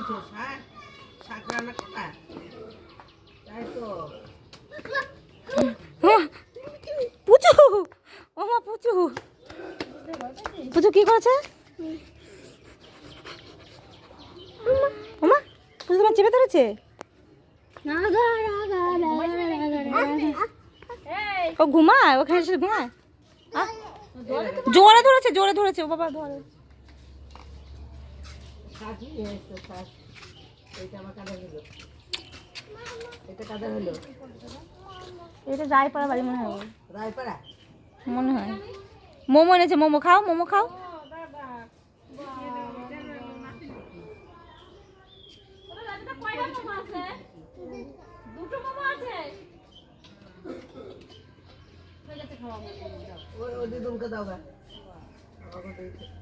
করেছো? শাক? শাক রান্না করবা? তাই তো। পুচু, ও মা পুচু, পুচু কি করেছে? ওমা পুচু তোমার চেপে ধরেছে। ও ঘুমায়, ওখানে এসে ঘুমায়। জোরে ধরেছে, জোরে ধরেছে, ও বাবা ধরে। শাক নিয়ে এসো, শাক। এইটা আমার কাঁধে হলো। এটা কাঁধে হলো। এটা রায়পাড়া বাড়ি মনে হয়। রায়পাড়া? মনে হয়। মোমো এনেছে, মোমো খাও, মোমো খাও। ও দিদুনকে দাও গা। আমাকে দিতে।